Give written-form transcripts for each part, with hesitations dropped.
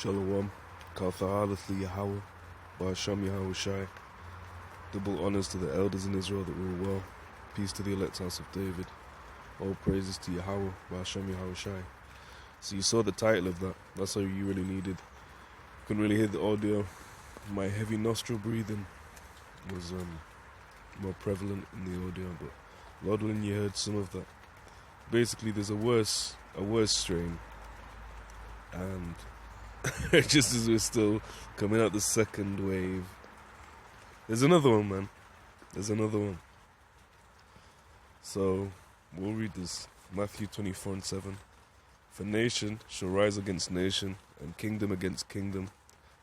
Shalom, Kaltha'alathli Yahawah, bahasham Yahawashi. Double honors to the elders in Israel that rule well. Peace to the elect house of David. All praises to Yahawah, bahasham Yahawashi. So you saw the title of that. That's all you really needed. Couldn't really hear the audio. My heavy nostril breathing was more prevalent in the audio, but Lord willing, you heard some of that. Basically, there's a worse strain, and just as we're still coming out the second wave, there's another one, man. There's another one. So we'll read this. Matthew 24:7. For nation shall rise against nation, and kingdom against kingdom,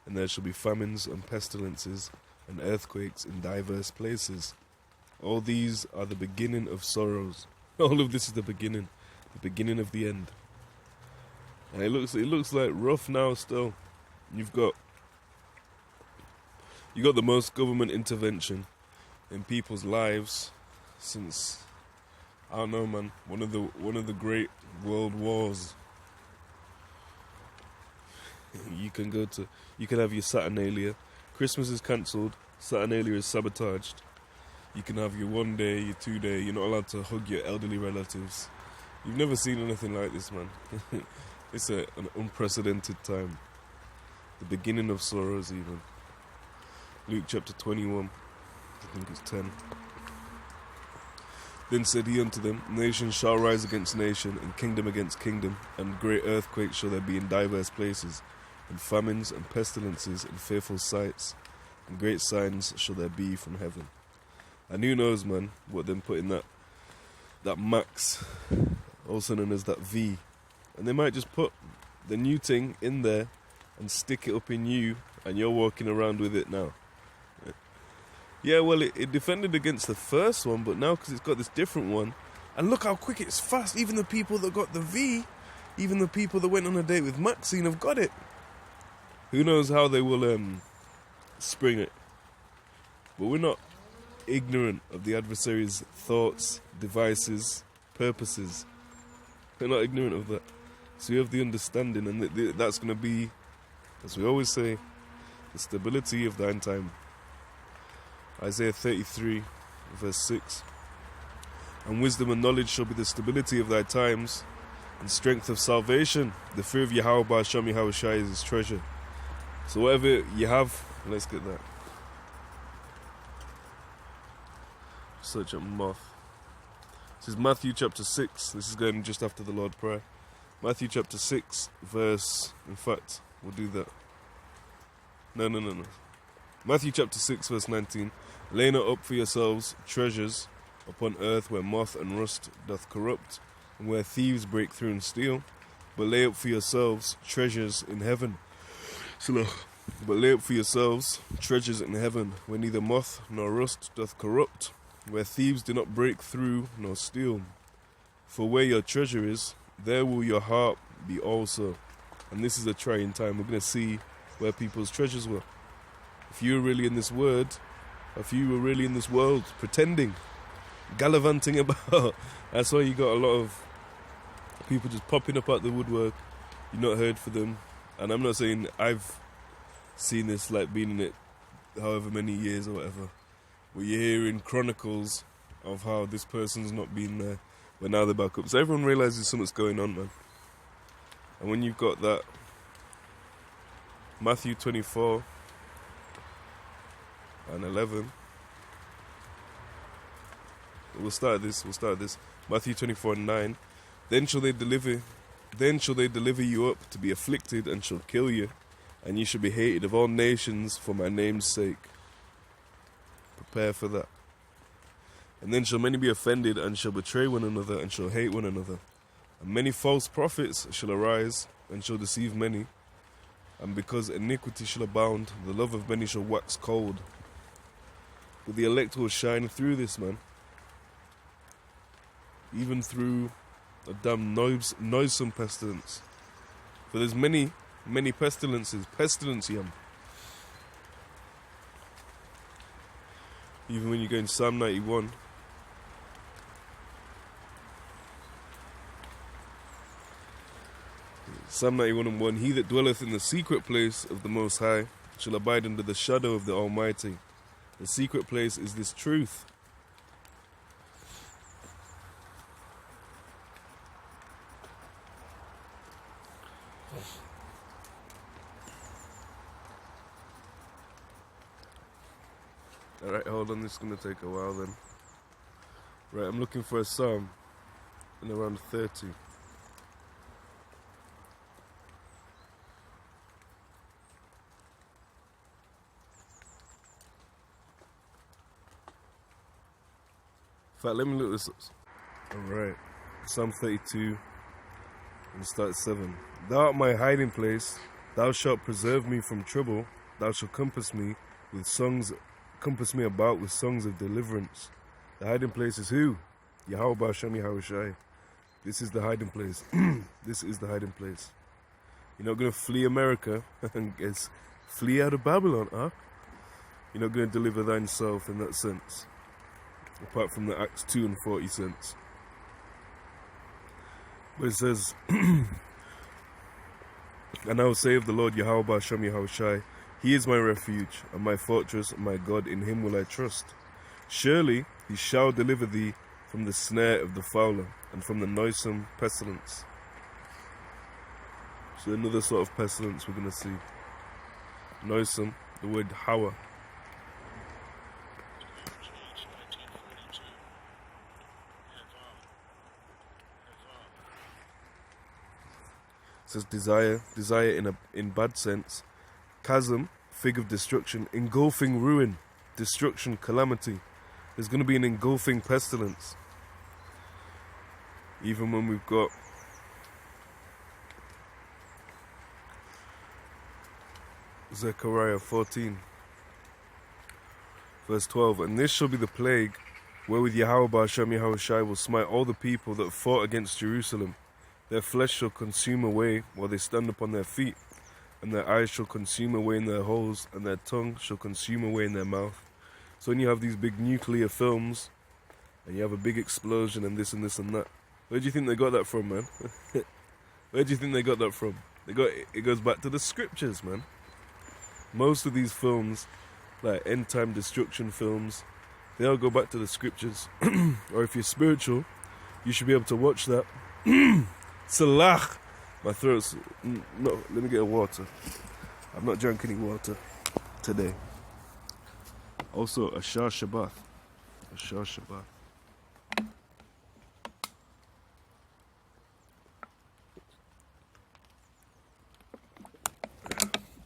and there shall be famines and pestilences and earthquakes in diverse places. All these are the beginning of sorrows. All of this is the beginning of the end. And it looks like rough now still. You got the most government intervention in people's lives since, I don't know, man, one of the great world wars. You can have your Saturnalia. Christmas is cancelled. Saturnalia is sabotaged. You can have your 1 day, your 2 day. You're not allowed to hug your elderly relatives. You've never seen anything like this, man. It's an unprecedented time. The beginning of sorrows, even. Luke chapter 21, I think it's 10. Then said he unto them, Nation shall rise against nation, and kingdom against kingdom, and great earthquakes shall there be in divers places, and famines and pestilences and fearful sights, and great signs shall there be from heaven. And who knows, man, what them put in that max, also known as that V. And they might just put the new thing in there and stick it up in you, and you're walking around with it now. Yeah, well, it defended against the first one, but now because it's got this different one, and look how quick it's fast. Even the people that got the V, even the people that went on a date with Maxine have got it. Who knows how they will spring it. But we're not ignorant of the adversary's thoughts, devices, purposes. We're not ignorant of that. So you have the understanding, and that's going to be, as we always say, the stability of thine time. Isaiah 33, verse 6. And wisdom and knowledge shall be the stability of thy times, and strength of salvation. The fear of Yahawah, bahasham Yahawashi is his treasure. So whatever you have, let's get that. Search up moth. This is Matthew chapter 6. This is going just after the Lord Prayer. Matthew chapter 6, verse... In fact, we'll do that. No. Matthew chapter 6, verse 19. Lay not up for yourselves treasures upon earth where moth and rust doth corrupt, and where thieves break through and steal. But lay up for yourselves treasures in heaven. But lay up for yourselves treasures in heaven, where neither moth nor rust doth corrupt, where thieves do not break through nor steal. For where your treasure is, there will your heart be also. And this is a trying time. We're going to see where people's treasures were. If you were really in this world, pretending, gallivanting about, that's why you got a lot of people just popping up out the woodwork. You've not heard for them. And I'm not saying I've seen this, like being in it however many years or whatever. But you're hearing chronicles of how this person's not been there, but now they're back up. So everyone realises something's going on, man. And when you've got that, Matthew 24 and 11, we'll start this. Matthew 24 and 9. Then shall they deliver you up to be afflicted, and shall kill you, and you shall be hated of all nations for my name's sake. Prepare for that. And then shall many be offended, and shall betray one another, and shall hate one another. And many false prophets shall arise, and shall deceive many. And because iniquity shall abound, the love of many shall wax cold. But the elect will shine through this, man. Even through a damn noisome pestilence. For there's many pestilences. Pestilence, yam. Even when you go in Psalm 91, Psalm 91:1. He that dwelleth in the secret place of the Most High shall abide under the shadow of the Almighty. The secret place is this truth. Alright, hold on, this is going to take a while then. Right, I'm looking for a psalm in around 30. In fact, let me look this up. Alright, Psalm 32, and start at 7. Thou art my hiding place, thou shalt preserve me from trouble, thou shalt compass me about with songs of deliverance. The hiding place is who? Yahawah, bahasham, Yahawashi. This is the hiding place. This is the hiding place. You're not going to flee America and flee out of Babylon, huh? You're not going to deliver thyself in that sense. Apart from the Acts 2 and 40 cents. But it says, and I will say of the Lord Yahawah, bahasham, Yahawashi, He is my refuge and my fortress, and my God, in him will I trust. Surely he shall deliver thee from the snare of the fowler and from the noisome pestilence. So another sort of pestilence we're going to see. Noisome, the word hawa. It says desire in bad sense. Chasm, fig of destruction, engulfing ruin, destruction, calamity. There's going to be an engulfing pestilence. Even when we've got Zechariah 14, verse 12. And this shall be the plague wherewith Yahawah, bahasham, Yahawashi will smite all the people that fought against Jerusalem. Their flesh shall consume away while they stand upon their feet, and their eyes shall consume away in their holes, and their tongue shall consume away in their mouth. So when you have these big nuclear films, and you have a big explosion and this and this and that, where do you think they got that from, man? Where do you think they got that from? It goes back to the scriptures, man. Most of these films, like end-time destruction films, they all go back to the scriptures. Or if you're spiritual, you should be able to watch that. Salah! My throat's... No, let me get a water. I've not drank any water today. Also, Ashar Shabbat. Ashar Shabbat.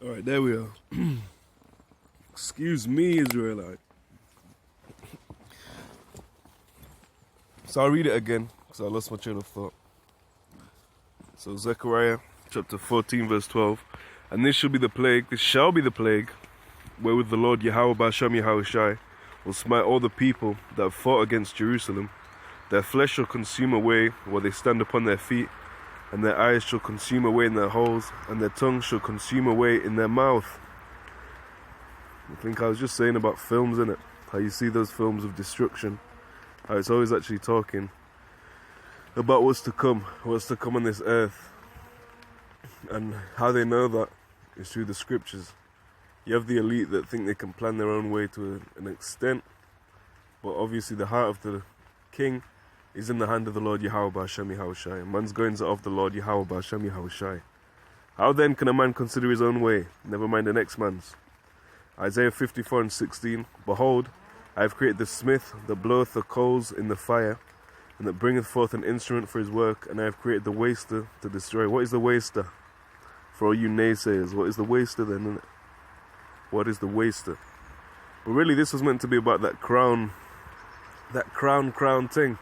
Alright, there we are. Excuse me, Israelite. So I'll read it again, because I lost my train of thought. So Zechariah chapter 14 verse 12. And this shall be the plague, wherewith the Lord Yahawah, bahasham, Yahawashi will smite all the people that have fought against Jerusalem. Their flesh shall consume away while they stand upon their feet, and their eyes shall consume away in their holes, and their tongue shall consume away in their mouth. I think I was just saying about films, innit? How you see those films of destruction, how it's always actually talking about what's to come on this earth. And how they know that is through the scriptures. You have the elite that think they can plan their own way to an extent, but obviously the heart of the king is in the hand of the Lord Yahawah, bahasham, Yahawashi. Man's goings are of the Lord Yahawah, bahasham, Yahawashi. How then can a man consider his own way, never mind the next man's? Isaiah 54 and 16. Behold, I have created the smith that bloweth the coals in the fire, and that bringeth forth an instrument for his work, and I have created the waster to destroy. What is the waster? For all you naysayers, what is the waster then, isn't it? What is the waster? But really this was meant to be about that crown thing.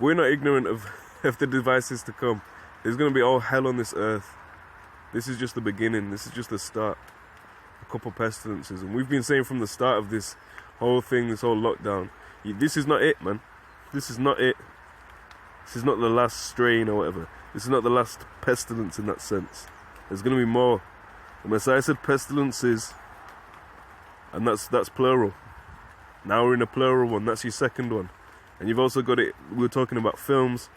We're not ignorant of the devices to come. There's going to be all hell on this earth. This is just the beginning. This is just the start. A couple pestilences. And we've been saying from the start of this whole thing, this whole lockdown, this is not it, man. This is not it. This is not the last strain or whatever. This is not the last pestilence in that sense. There's going to be more. The Messiah said pestilences, and that's plural. Now we're in a plural one. That's your second one. And you've also got it, we were talking about films,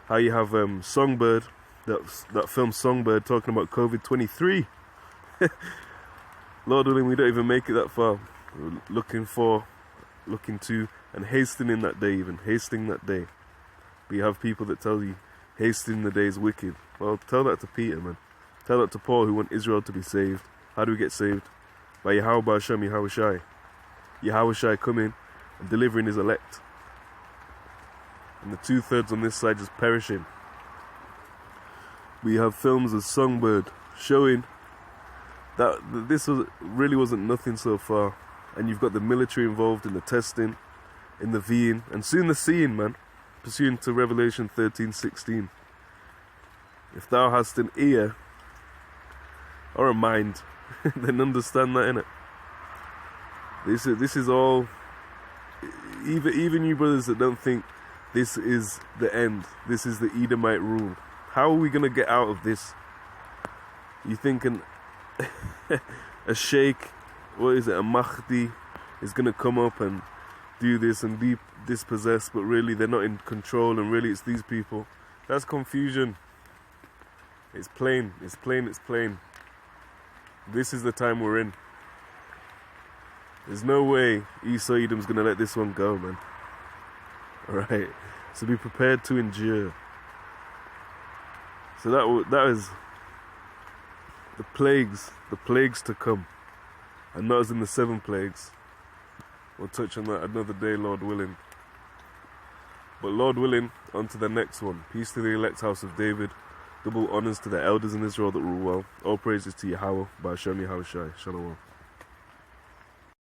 how you have Songbird, that film Songbird talking about COVID-23. Lord willing, we don't even make it that far. We're looking to, and hastening that day even, hastening that day. But you have people that tell you, hastening the day is wicked. Well, tell that to Peter, man. Tell that to Paul, who want Israel to be saved. How do we get saved? By Yahawah, bahasham, Yahawashi. Yahawashi coming and delivering his elect. And the 2/3 on this side just perishing. We have films of Songbird showing that this really wasn't nothing so far. And you've got the military involved in the testing, in the V'ing, and soon the seeing, man. Pursuant to Revelation 13:16. If thou hast an ear or a mind, then understand that, innit? This is all. Even you brothers that don't think this is the end, this is the Edomite rule. How are we gonna get out of this? You thinking a sheikh, what is it, a Mahdi, is gonna come up and do this and be dispossessed, but really they're not in control, and really it's these people? That's confusion. It's plain. It's plain. It's plain. This is the time we're in. There's no way Esau Edom's gonna let this one go, man. Alright, so be prepared to endure. So that is the plagues to come, and not as in the 7 plagues. We'll touch on that another day, Lord willing. But Lord willing, on to the next one. Peace to the elect house of David. Double honors to the elders in Israel that rule well. All praises to Yahawah, bahasham, Yahawashi. Shalom.